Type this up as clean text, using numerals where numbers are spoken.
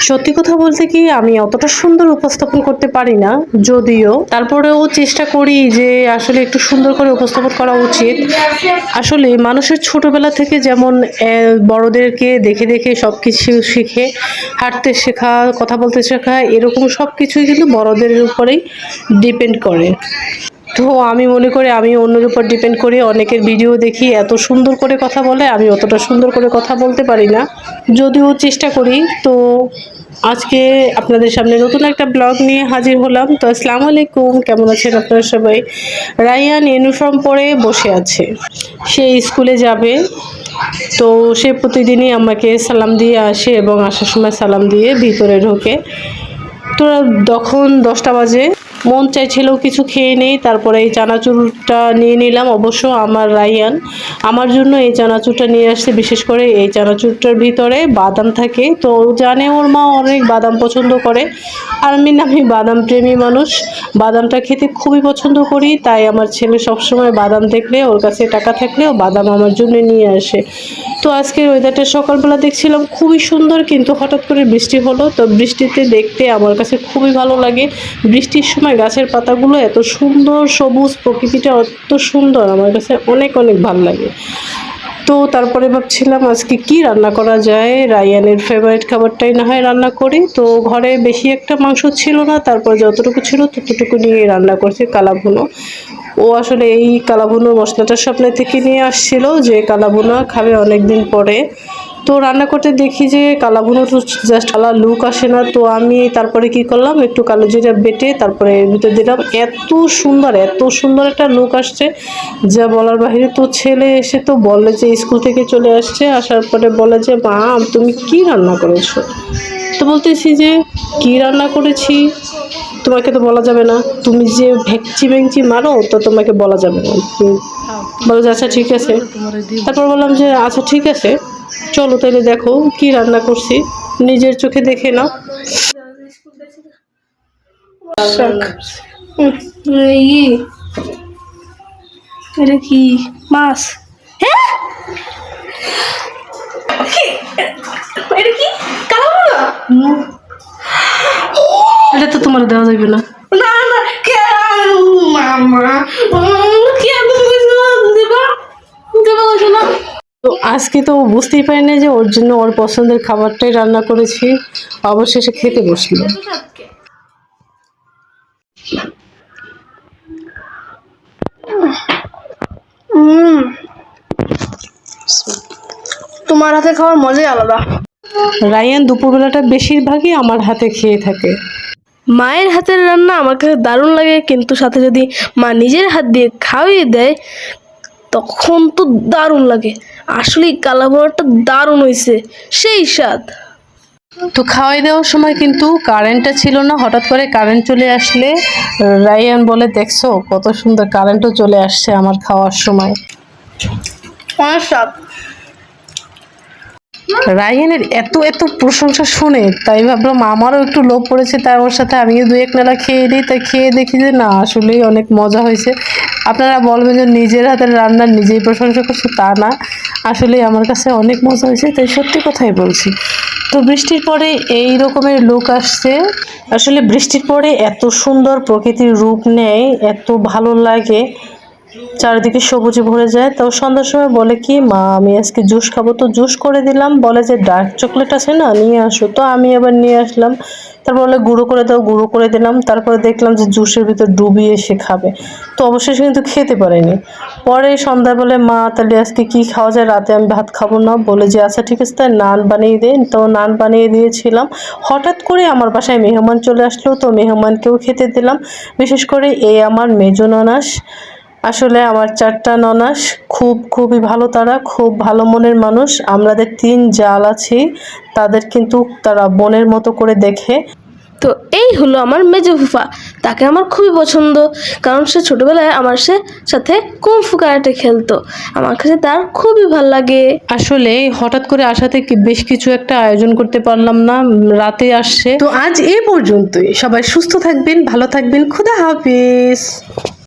সত্যি কথা বলতে কি আমি অতটা সুন্দর উপস্থাপন করতে পারি না, যদিও তারপরেও চেষ্টা করি যে আসলে একটু সুন্দর করে উপস্থাপন করা উচিত। আসলে মানুষের ছোটবেলা থেকে যেমন বড়দেরকে দেখে দেখে সব কিছু শিখে, হাঁটতে শেখা, কথা বলতে শেখা, এরকম সব কিছুই কিন্তু বড়দের উপরেই ডিপেন্ড করে। তো আমি মনে করি আমি অন্যের উপর ডিপেন্ড করি। অনেকের ভিডিও দেখি এত সুন্দর করে কথা বলে, আমি অতটা সুন্দর করে কথা বলতে পারি না, যদিও চেষ্টা করি। তো আজকে আপনাদের সামনে নতুন একটা ব্লগ নিয়ে হাজির হলাম। তো আসসালামু আলাইকুম, কেমন আছেন আপনারা সবাই? রায়ান ইউনিফর্ম পরে বসে আছে, সে স্কুলে যাবে। তো সে প্রতিদিনই আমাকে সালাম দিয়ে আসে এবং আসার সময় সালাম দিয়ে ভিতরে ঢোকে। তো তখন 10টা বাজে, মন চাইছিল কিছু খেয়ে নেই, তারপরে এই চানাচুরটা নিয়ে নিলাম। অবশ্য আমার রায়ান আমার জন্য এই চানাচুরটা নিয়ে আসছে, বিশেষ করে এই চানাচুরটার ভিতরে বাদাম থাকে। তো জানে ওর মা অনেক বাদাম পছন্দ করে, আর আমি বাদাম প্রেমী মানুষ, বাদামটা খেতে খুবই পছন্দ করি। তাই আমার ছেলে সবসময় বাদাম দেখলে, ওর কাছে টাকা থাকলেও বাদাম আমার জন্য নিয়ে আসে। তো আজকের ওয়েদারটা সকালবেলা দেখছিলাম খুবই সুন্দর, কিন্তু হঠাৎ করে বৃষ্টি হলো। তো বৃষ্টিতে দেখতে আমার কাছে খুবই ভালো লাগে। বৃষ্টির সময় গাছের পাতাগুলো এত সুন্দর সবুজ, প্রকৃতিটা অত সুন্দর, আমার কাছে অনেক অনেক ভালো লাগে। তো তারপরে ভাবছিলাম আজকে কি রান্না করা যায়, রায়ানের ফেভারিট খাবারটাই না হয় রান্না করি। তো ঘরে বেশি একটা মাংস ছিল না, তারপর যতটুকু ছিল ততটুকু নিয়ে রান্না করছি কালাভুনো। ও আসলে এই কালাভুনোর মশলাটা স্বপ্নের থেকে নিয়ে আসছিল, যে কালাভুনা খাবে অনেকদিন পরে। তো রান্না করতে দেখি যে কালাভুনো তো জাস্ট কালা লুক আসে না। তো আমি তারপরে কি করলাম, একটু কালো জিরা বেটে তারপরে এর ভিতরে দিলাম। এত সুন্দর একটা লুক আসছে যা বলার বাহিরে। তো ছেলে এসে তো বলে যে স্কুল থেকে চলে আসছে, আসার পরে বলে যে মা তুমি কি রান্না করেছো? তো বলতেছি যে কি রান্না করেছি তোমাকে তো বলা যাবে না, তুমি যে ভেকচি ভেঙচি মারো তো তোমাকে বলা যাবে না। বলো যে আচ্ছা ঠিক আছে। তারপর বললাম যে আচ্ছা ঠিক আছে, চলো তাহলে দেখো কি রান্না করছি, নিজের চোখে দেখে নাও। এটা কি মাছ? হ্যাঁ, এটা কি কালাভুনা? এটা তো তোমার দেওয়া যাবে না। না না, মামা কি দেবা না। তো আজকে তো বুঝতেই পারি না যে ওর জন্য ওর পছন্দের খাবারটাই রান্না করেছি। অবশেষে খেতে বসলো। তোমার হাতে খাওয়ার মজাই আলাদা। রায়ান দুপুরবেলাটা বেশিরভাগই আমার হাতে খেয়ে থাকে। মায়ের হাতের রান্না আমার কাছে দারুণ লাগে, কিন্তু সাথে যদি মা নিজের হাত দিয়ে খাইয়ে দেয় তখন তো দারুণ লাগে। আসলে কালাভুনাটা দারুণ হয়েছে, সেই স্বাদ। তো খাওয়াই দেওয়ার সময় কিন্তু কারেন্টটা ছিল না, হঠাৎ করে কারেন্ট চলে আসলে রায়ান বলে দেখছো কত সুন্দর কারেন্টও চলে আসছে আমার খাওয়ার সময়। অনেক স্বাদ। রায়ানের এত প্রশংসা শুনে তাই ভাবলাম আমারও একটু লোভ পড়েছে, তাই ওর সাথে আমিও 2-1 নালা খেয়ে দিই। তাই খেয়ে দেখি যে না আসলেই অনেক মজা হয়েছে। আপনারা বলবেন যে নিজের হাতের রান্না নিজেই প্রশংসা করছো, তা না, আসলেই আমার কাছে অনেক মজা হয়েছে, তাই সত্যি কথাই বলছি। তো বৃষ্টির পরে এই রকমের লুক আসছে। আসলে বৃষ্টির পরে এত সুন্দর প্রকৃতির রূপ নেয়, এত ভালো লাগে, চারিদিকে সবুজে ভরে যায়। তো সন্ধ্যার সময় বলে কি মা আমি আজকে জুস খাবো, তো জুস করে দিলাম। বলে যে ডার্ক চকলেট আছে না, নিয়ে আসো। তো আমি আবার নিয়ে আসলাম। তারপর বলে গুঁড়ো করে দাও, গুঁড়ো করে দিলাম। তারপরে দেখলাম যে জুসের ভিতর ডুবিয়ে সে খাবে। তো অবশেষে কিন্তু খেতে পারেনি। পরে সন্ধ্যায় বলে মা তাহলে আজকে কি খাওয়া যায়, রাতে আমি ভাত খাবো না। বলে যে আচ্ছা ঠিক আছে তাই নান বানিয়ে দেন। তো নান বানিয়ে দিয়েছিলাম। হঠাৎ করে আমার বাসায় মেহমান চলে আসলো, তো মেহমানকেও খেতে দিলাম। বিশেষ করে এই আমার মেজো ননাস, আসলে আমার 4টা ননাস খুবই ভালো, তারা খুব ভালো মনের মানুষ। আমাদের 3 জাল আছি, তাদের কিন্তু তারা বোনের মতো করে দেখে। তো এই হলো আমার মেজো ফুফা, তাকে আমার খুবই পছন্দ, কারণ সে ছোটবেলায় আমার সাথে কুংফু কারাটে খেলতো। আমার কাছে তার খুবই ভালো লাগে। আসলে হঠাৎ করে আসাতে বেশ কিছু একটা আয়োজন করতে পারলাম না, রাতে আসছে। তো আজ এই পর্যন্তই, সবাই সুস্থ থাকবেন, ভালো থাকবেন, খুদা হাফেজ।